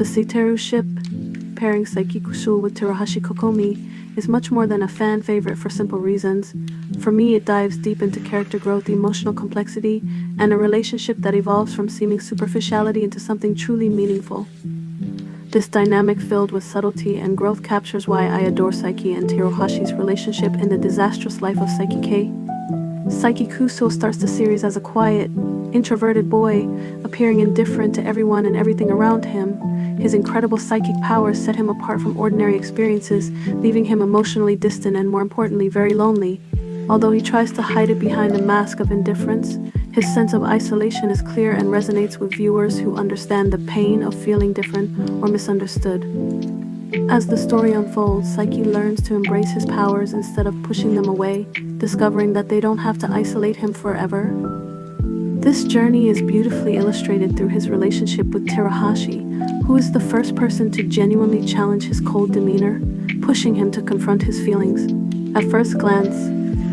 The Saiteru ship, pairing Saiki Kusul with Terahashi Kokomi, is much more than a fan favorite for simple reasons. For me, it dives deep into character growth, emotional complexity, and a relationship that evolves from seeming superficiality into something truly meaningful. This dynamic filled with subtlety and growth captures why I adore Saiki and Teruhashi's relationship in The Disastrous Life of Saiki K. Saiki Kuso starts the series as a quiet, introverted boy, appearing indifferent to everyone and everything around him. His incredible psychic powers set him apart from ordinary experiences, leaving him emotionally distant and, more importantly, very lonely. Although he tries to hide it behind a mask of indifference, his sense of isolation is clear and resonates with viewers who understand the pain of feeling different or misunderstood. As the story unfolds, Saiki learns to embrace his powers instead of pushing them away, discovering that they don't have to isolate him forever. This journey is beautifully illustrated through his relationship with Terahashi, who is the first person to genuinely challenge his cold demeanor, pushing him to confront his feelings. At first glance,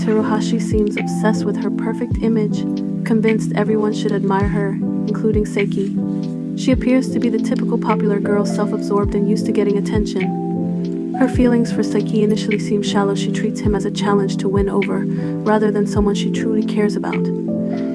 Terahashi seems obsessed with her perfect image, convinced everyone should admire her, including Saiki. She appears to be the typical popular girl, self-absorbed and used to getting attention. Her feelings for Saiki initially seem shallow. She treats him as a challenge to win over, rather than someone she truly cares about.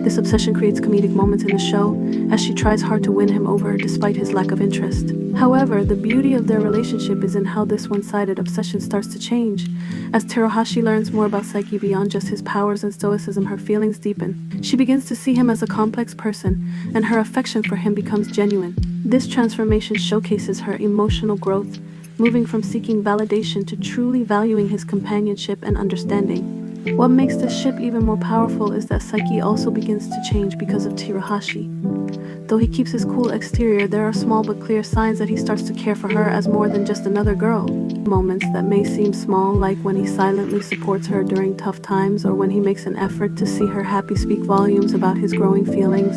This obsession creates comedic moments in the show, as she tries hard to win him over despite his lack of interest. However, the beauty of their relationship is in how this one-sided obsession starts to change. As Teruhashi learns more about Saiki beyond just his powers and stoicism, her feelings deepen. She begins to see him as a complex person, and her affection for him becomes genuine. This transformation showcases her emotional growth, moving from seeking validation to truly valuing his companionship and understanding. What makes this ship even more powerful is that Saiki also begins to change because of Terahashi. Though he keeps his cool exterior, there are small but clear signs that he starts to care for her as more than just another girl. Moments that may seem small, like when he silently supports her during tough times or when he makes an effort to see her happy, speak volumes about his growing feelings.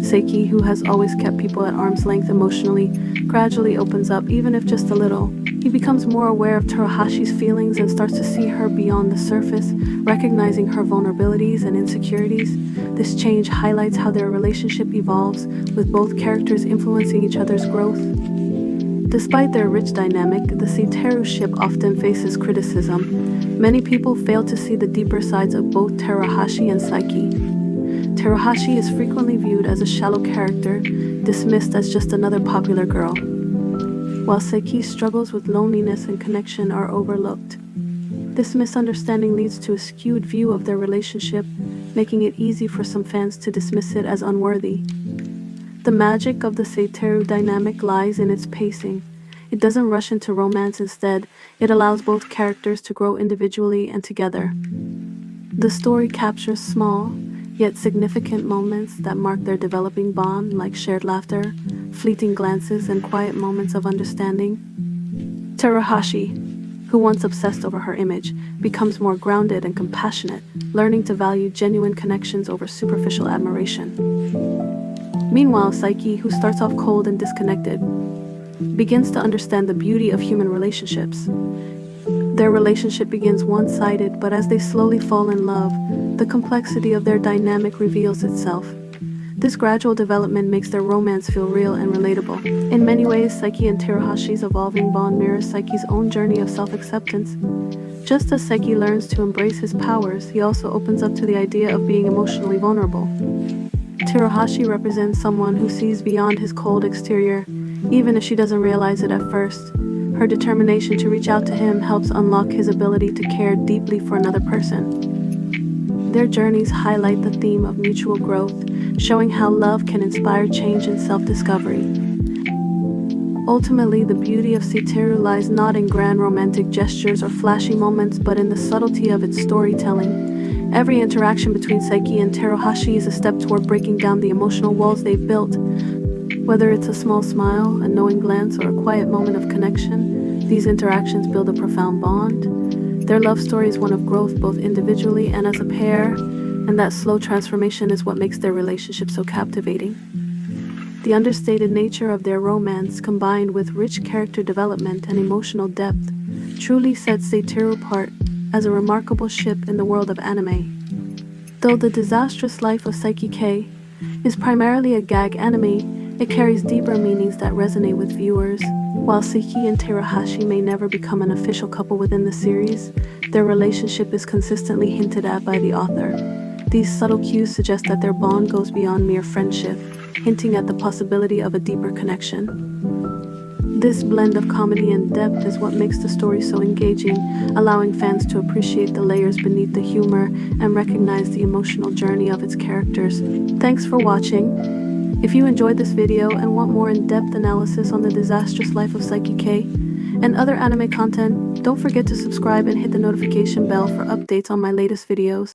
Saiki, who has always kept people at arm's length emotionally, gradually opens up, even if just a little. He becomes more aware of Terahashi's feelings and starts to see her beyond the surface, recognizing her vulnerabilities and insecurities. This change highlights how their relationship evolves, with both characters influencing each other's growth. Despite their rich dynamic, the Saiteru ship often faces criticism. Many people fail to see the deeper sides of both Terahashi and Saiki. Terahashi is frequently viewed as a shallow character, dismissed as just another popular girl, while Saiki's struggles with loneliness and connection are overlooked. This misunderstanding leads to a skewed view of their relationship, making it easy for some fans to dismiss it as unworthy. The magic of the Saiteru dynamic lies in its pacing. It doesn't rush into romance. Instead, it allows both characters to grow individually and together. The story captures small, yet significant moments that mark their developing bond, like shared laughter, fleeting glances, and quiet moments of understanding. Terahashi, who once obsessed over her image, becomes more grounded and compassionate, learning to value genuine connections over superficial admiration. Meanwhile, Saiki, who starts off cold and disconnected, begins to understand the beauty of human relationships. Their relationship begins one-sided, but as they slowly fall in love, the complexity of their dynamic reveals itself. This gradual development makes their romance feel real and relatable. In many ways, Saiki and Terahashi's evolving bond mirrors Saiki's own journey of self-acceptance. Just as Saiki learns to embrace his powers, he also opens up to the idea of being emotionally vulnerable. Terahashi represents someone who sees beyond his cold exterior, even if she doesn't realize it at first. Her determination to reach out to him helps unlock his ability to care deeply for another person. Their journeys highlight the theme of mutual growth, showing how love can inspire change and self-discovery. Ultimately, the beauty of Saiteru lies not in grand romantic gestures or flashy moments, but in the subtlety of its storytelling. Every interaction between Saiki and Terahashi is a step toward breaking down the emotional walls they've built. Whether it's a small smile, a knowing glance, or a quiet moment of connection, these interactions build a profound bond. Their love story is one of growth, both individually and as a pair, and that slow transformation is what makes their relationship so captivating. The understated nature of their romance, combined with rich character development and emotional depth, truly sets Saiteru apart as a remarkable ship in the world of anime. Though The Disastrous Life of Saiki K is primarily a gag anime, It carries deeper meanings that resonate with viewers. While Seiki and Terahashi may never become an official couple within the series, their relationship is consistently hinted at by the author. These subtle cues suggest that their bond goes beyond mere friendship, hinting at the possibility of a deeper connection. This blend of comedy and depth is what makes the story so engaging, allowing fans to appreciate the layers beneath the humor and recognize the emotional journey of its characters. Thanks for watching. If you enjoyed this video and want more in-depth analysis on the disastrous life of Saiki K and other anime content, don't forget to subscribe and hit the notification bell for updates on my latest videos.